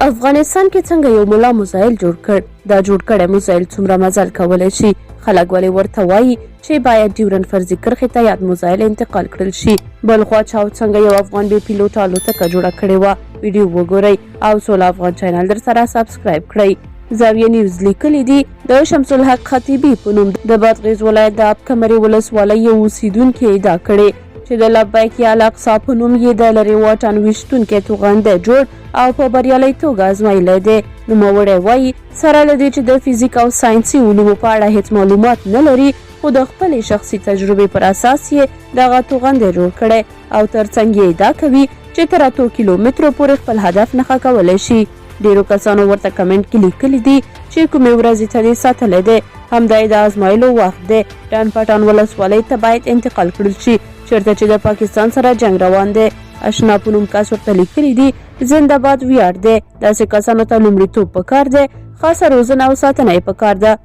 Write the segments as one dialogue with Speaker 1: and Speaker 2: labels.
Speaker 1: افغانستان کې څنګه یو ملا میزایل جوړ کړ؟ دا جوړ کړی میزایل څومره مزل کولی شي؟ خلک ولې ورته وایي چې باید ډیورنډ فرضي کرښې ته یاد میزایل انتقال کړل شي؟ بل خوا چاو څنګه یو افغان بې پیلوټه الوتکه جوړه کړې وه؟ ویډیو وګورئ او سوله افغان چینل در سره سبسکرایب کړئ. زاویه نیوز لیکلی دی د شمس الحق خطیبي په نوم د بادغیس ولایت د اب کمرې ولسوالۍ یو اوسیدونکي ادعا کړې چې د لبیک یا الاقصی په نوم یې د لرې واټن ویشتونکی توغندی جوړ او په بریالۍ توګه ازمایلی دی. نوموړی وایي سره له دې چې د فزیک او ساینسي علومو په اړه هیڅ معلومات نه لري، خو د خپلې شخصي تجربې پر اساس یې دغه توغندی جوړ کړی او ترڅنګ یې ادعا کوي چې تر 8 کیلومترو پورې خپل هدف نښه کولی شي. ډیرو کسانو ورته کمنټ کې لیکلي دي چې کومې ورځې ته دې ساتلی دی، همدا یې د ازمایلو وخت دی. ډان پټان ولسوالۍ ته باید انتقال کړل شي چېرته چې د پاکستان سره جنگ روان دی. اشنا په نوم کس ورته لیکلي دي زنده باد ویاړ دی. داسې کسانو ته لومړیتوب پکار دی، خاصه روزنه او ساتنه یې پکار ده.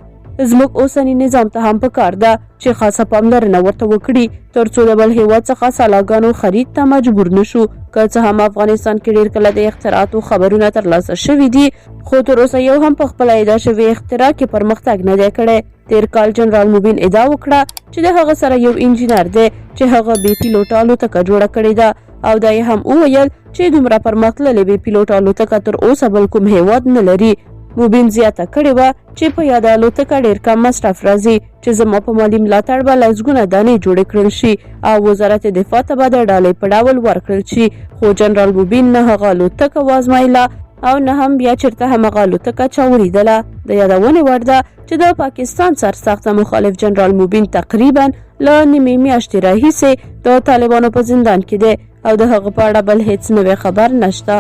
Speaker 1: زموږ اوسني نظام ته هم پکار ده چې خاصه پاملرنه ورته وکړي ترڅو د بل هیواد څخه سلاګانو خرید ته مجبور نشو. که څه هم افغانستان کې ډیر کله د اختراعاتو خبرونه ترلاسه شوي دي، خو تر اوسه یو هم په خپله ادعا شوې اختراع کې پرمختګ نه دی کړی. تیر کال جنرال موبین ادعا وکړه چې د هغه سره یو انجینر دی چې هغه بې پیلوټه الوتکه جوړه کړې ده، او دا یې هم وویل چې دومره پرمختللې بې پیلوټه الوتکه تر اوسه بل کوم هیواد نه لري. موبین زیاته کړې وه چې په یاده الوتکه ډېر کم مصرف راځي چې زما په مالي ملاتړ به لسګونه دانې جوړې کړل شي او وزارت دفاع ته به د ډالۍ په ډول ورکړل شي. خو جنرال موبین نه هغه الوتکه وازمایله او نه هم بیا چېرته همغه الوتکه چا ولیدله. د یادونې وړ ده چې د پاکستان سرسخته مخالف جنرال موبین تقریبا له نیمې میاشتې راهیسې د طالبانو په زندان کې دی او د هغه په اړه بل هیڅ نوی خبر نشته.